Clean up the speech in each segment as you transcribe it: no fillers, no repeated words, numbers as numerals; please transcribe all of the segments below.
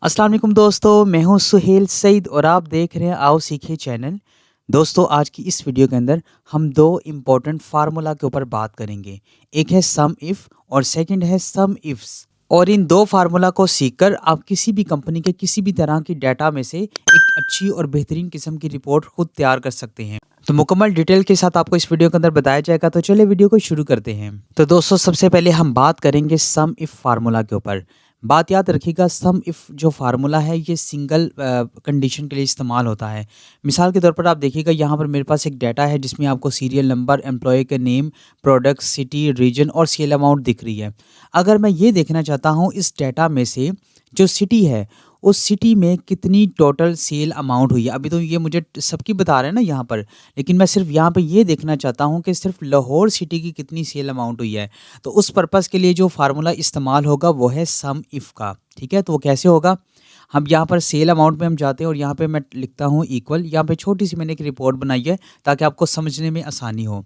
अस्सलाम वालेकुम दोस्तों, मैं हूं सुहेल सईद और आप देख रहे हैं आओ सीखे चैनल। दोस्तों, आज की इस वीडियो के अंदर हम दो इम्पोर्टेंट फार्मूला के ऊपर बात करेंगे। एक है सम इफ़ और सेकंड है सम इफ्स। और इन दो फार्मूला को सीखकर आप किसी भी कंपनी के किसी भी तरह की डाटा में से एक अच्छी और बेहतरीन किस्म की रिपोर्ट खुद तैयार कर सकते हैं। तो मुकम्मल डिटेल के साथ आपको इस वीडियो के अंदर बताया जाएगा, तो चलिए वीडियो को शुरू करते हैं। तो दोस्तों, सबसे पहले हम बात करेंगे सम इफ़ फार्मूला के ऊपर। बात याद रखिएगा, सम इफ़ जो फार्मूला है ये सिंगल कंडीशन के लिए इस्तेमाल होता है। मिसाल के तौर पर आप देखिएगा, यहाँ पर मेरे पास एक डाटा है जिसमें आपको सीरियल नंबर, एम्प्लॉय का नेम, प्रोडक्ट, सिटी, रीजन और सेल अमाउंट दिख रही है। अगर मैं ये देखना चाहता हूँ इस डाटा में से जो सिटी है उस सिटी में कितनी टोटल सेल अमाउंट हुई है। अभी तो ये मुझे सबकी बता रहे हैं ना यहाँ पर, लेकिन मैं सिर्फ यहाँ पे ये देखना चाहता हूँ कि सिर्फ लाहौर सिटी की कितनी सेल अमाउंट हुई है। तो उस पर्पज़ के लिए जो फार्मूला इस्तेमाल होगा वो है सम इफ़ का। ठीक है, तो वो कैसे होगा, हम यहाँ पर सेल अमाउंट में हम जाते हैं और यहाँ पे मैं लिखता हूँ इक्वल। यहाँ पे छोटी सी मैंने एक रिपोर्ट बनाई है ताकि आपको समझने में आसानी हो।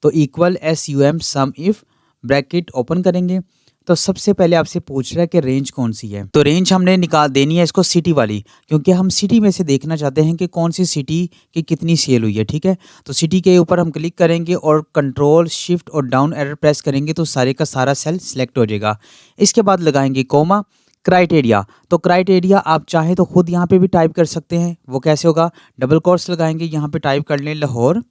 तो equal SUM some if, bracket open करेंगे। तो सबसे पहले आपसे पूछ रहा है कि रेंज कौन सी है। तो रेंज हमने निकाल देनी है इसको सिटी वाली, क्योंकि हम सिटी में से देखना चाहते हैं कि कौन सी सिटी की कितनी सेल हुई है। ठीक है, तो सिटी के ऊपर हम क्लिक करेंगे और कंट्रोल शिफ्ट और डाउन एरो प्रेस करेंगे तो सारे का सारा सेल सिलेक्ट हो जाएगा। इसके बाद लगाएंगे कोमा। क्राइटेरिया, तो क्राइटेरिया आप चाहे तो खुद यहाँ पे भी टाइप कर सकते हैं। वो कैसे होगा, डबल कोट्स लगाएंगे, यहाँ पे टाइप कर लें लाहौर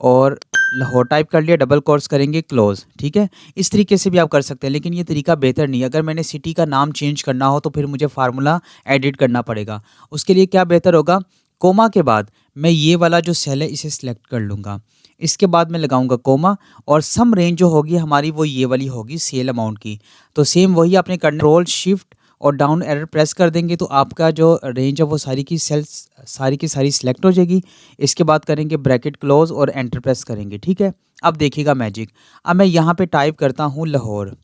और लाहौर टाइप कर लिया, डबल कोट्स करेंगे क्लोज। ठीक है, इस तरीके से भी आप कर सकते हैं, लेकिन ये तरीका बेहतर नहीं है। अगर मैंने सिटी का नाम चेंज करना हो तो फिर मुझे फार्मूला एडिट करना पड़ेगा। उसके लिए क्या बेहतर होगा, कोमा के बाद मैं ये वाला जो सेल है इसे सिलेक्ट कर लूँगा। इसके बाद मैं लगाऊंगा कोमा और सम रेंज जो होगी हमारी वो ये वाली होगी सेल अमाउंट की। तो सेम वही आपने करना, कंट्रोल शिफ्ट और डाउन एरो प्रेस कर देंगे तो आपका जो रेंज है वो सारी की सारी सिलेक्ट हो जाएगी। इसके बाद करेंगे ब्रैकेट क्लोज और एंटर प्रेस करेंगे। ठीक है, अब देखिएगा मैजिक। अब मैं यहाँ पे टाइप करता हूँ लाहौर।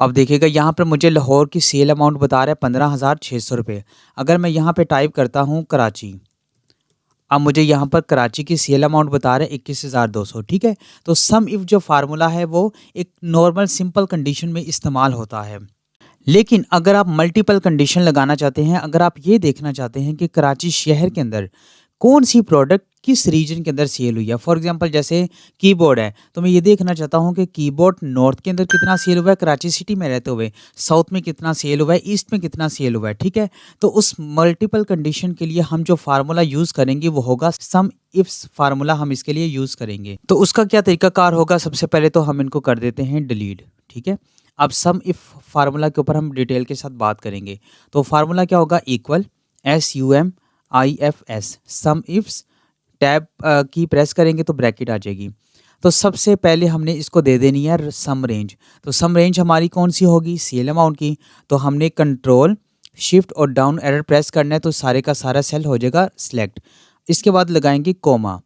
अब देखिएगा यहाँ पर मुझे लाहौर की सेल अमाउंट बता रहा है 15,600 रुपये। अगर मैं यहाँ पे टाइप करता हूँ कराची, अब मुझे यहाँ पर कराची की सेल अमाउंट बता रहे हैं 21,200। ठीक है, तो सम इफ जो फार्मूला है वो एक नॉर्मल सिंपल कंडीशन में इस्तेमाल होता है। लेकिन अगर आप मल्टीपल कंडीशन लगाना चाहते हैं, अगर आप ये देखना चाहते हैं कि कराची शहर के अंदर कौन सी प्रोडक्ट किस रीजन के अंदर सेल हुई है, फॉर एग्जांपल जैसे कीबोर्ड है, तो मैं ये देखना चाहता हूँ कि कीबोर्ड नॉर्थ के अंदर कितना सेल हुआ है कराची सिटी में रहते हुए, साउथ में कितना सेल हुआ है, ईस्ट में कितना सेल हुआ है। ठीक है, तो उस मल्टीपल कंडीशन के लिए हम जो फार्मूला यूज़ करेंगे वो होगा सम इफ्स फार्मूला, हम इसके लिए यूज़ करेंगे। तो उसका क्या तरीकाकार होगा, सबसे पहले तो हम इनको कर देते हैं डिलीट। ठीक है, अब सम इफ फार्मूला के ऊपर हम डिटेल के साथ बात करेंगे। तो फार्मूला क्या होगा, इक्वल SUMIFS सम इफ्स, टैब की प्रेस करेंगे तो ब्रैकेट आ जाएगी। तो सबसे पहले हमने इसको दे देनी है सम रेंज। तो सम रेंज हमारी कौन सी होगी, सेल अमाउंट की। तो हमने कंट्रोल शिफ्ट और डाउन एरो प्रेस करना है तो सारे का सारा सेल हो जाएगा सिलेक्ट। इसके बाद लगाएंगे कोमा।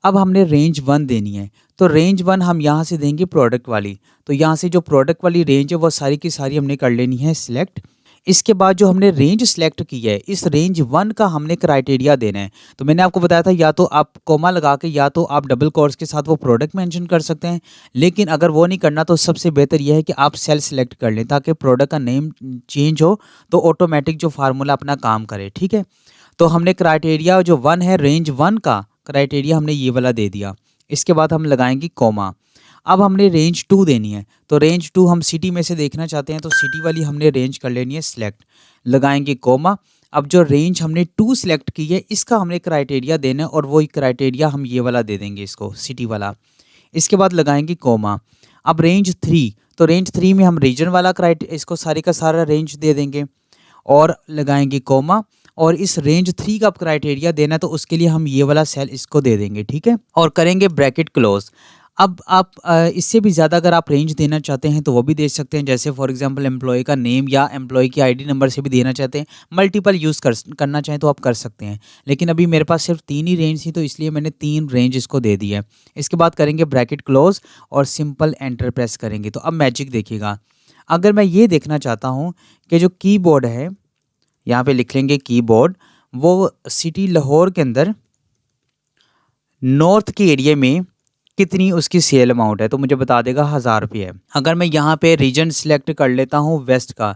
अब हमने रेंज 1 देनी है, तो रेंज 1 हम यहाँ से देंगे प्रोडक्ट वाली। तो यहाँ से जो प्रोडक्ट वाली रेंज है वो सारी की सारी हमने कर लेनी है सिलेक्ट। इसके बाद जो हमने रेंज सेलेक्ट की है, इस रेंज 1 का हमने क्राइटेरिया देना है। तो मैंने आपको बताया था या तो आप कोमा लगा के या तो आप डबल कोट्स के साथ वो प्रोडक्ट मेंशन कर सकते हैं, लेकिन अगर वो नहीं करना तो सबसे बेहतर यह है कि आप सेल सेलेक्ट कर लें ताकि प्रोडक्ट का नेम चेंज हो तो ऑटोमेटिक जो फार्मूला अपना काम करे। ठीक है, तो हमने क्राइटेरिया जो 1 है, रेंज 1 का क्राइटेरिया हमने ये वाला दे दिया। इसके बाद हम लगाएंगे कोमा। अब हमने रेंज 2 देनी है, तो रेंज 2 हम सिटी में से देखना चाहते हैं तो सिटी वाली हमने रेंज कर लेनी है सिलेक्ट, लगाएंगे कोमा। अब जो रेंज हमने 2 सिलेक्ट की है इसका हमने क्राइटेरिया देना है और वही क्राइटेरिया हम ये वाला दे देंगे इसको, सिटी वाला। इसके बाद लगाएंगे कोमा। अब रेंज 3, तो रेंज 3 में हम रीजन वाला इसको सारे का सारा रेंज दे देंगे और लगाएंगे कोमा। और इस रेंज 3 का क्राइटेरिया देना तो उसके लिए हम ये वाला सेल इसको दे देंगे। ठीक है, और करेंगे ब्रैकेट क्लोज। अब आप इससे भी ज़्यादा अगर आप रेंज देना चाहते हैं तो वो भी दे सकते हैं, जैसे फॉर एग्जांपल एम्प्लॉय का नेम या एम्प्लॉय की आईडी नंबर से भी देना चाहते हैं। मल्टीपल यूज़ करना चाहें तो आप कर सकते हैं, लेकिन अभी मेरे पास सिर्फ 3 ही रेंज थी तो इसलिए मैंने 3 रेंज इसको दे दी है। इसके बाद करेंगे ब्रैकेट क्लोज और सिंपल एंटर प्रेस करेंगे। तो अब मैजिक देखिएगा, अगर मैं ये देखना चाहता हूँ कि जो कीबोर्ड है, यहाँ पे लिख लेंगे कीबोर्ड, वो सिटी लाहौर के अंदर नॉर्थ के एरिया में कितनी उसकी सेल अमाउंट है, तो मुझे बता देगा 1,000 रुपये है। अगर मैं यहाँ पे रीजन सिलेक्ट कर लेता हूँ वेस्ट का,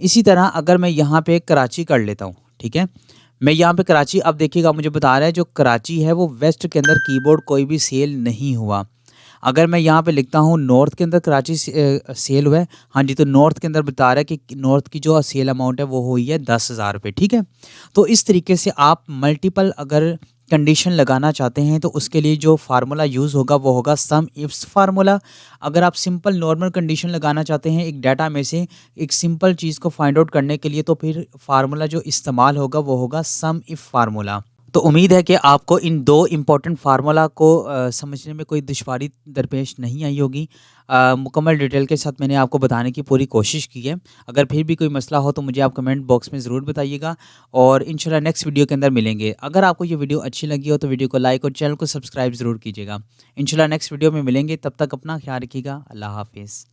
इसी तरह अगर मैं यहाँ पे कराची कर लेता हूँ, ठीक है, मैं यहाँ पे कराची, अब देखिएगा मुझे बता रहा है जो कराची है वो वेस्ट के अंदर कीबोर्ड कोई भी सेल नहीं हुआ। अगर मैं यहाँ पे लिखता हूँ नॉर्थ के अंदर कराची सेल हुआ है, हाँ जी, तो नॉर्थ के अंदर बता रहा है कि नॉर्थ की जो सेल अमाउंट है वो हुई है 10,000 रुपये, ठीक है। तो इस तरीके से आप मल्टीपल अगर कंडीशन लगाना चाहते हैं तो उसके लिए जो फार्मूला यूज़ होगा वो होगा सम इफ्स फार्मूला। अगर आप सिंपल नॉर्मल कंडीशन लगाना चाहते हैं एक डाटा में से एक सिंपल चीज़ को फाइंड आउट करने के लिए, तो फिर फार्मूला जो इस्तेमाल होगा वो होगा सम इफ फार्मूला। तो उम्मीद है कि आपको इन 2 इम्पोर्टेंट फार्मूला को समझने में कोई दुश्वारी दरपेश नहीं आई होगी। मुकम्मल डिटेल के साथ मैंने आपको बताने की पूरी कोशिश की है। अगर फिर भी कोई मसला हो तो मुझे आप कमेंट बॉक्स में ज़रूर बताइएगा और इंशाल्लाह नेक्स्ट वीडियो के अंदर मिलेंगे। अगर आपको ये वीडियो अच्छी लगी हो तो वीडियो को लाइक और चैनल को सब्सक्राइब ज़रूर कीजिएगा। इंशाल्लाह नेक्स्ट वीडियो में मिलेंगे, तब तक अपना ख्याल रखिएगा। अल्लाह हाफ़िज़।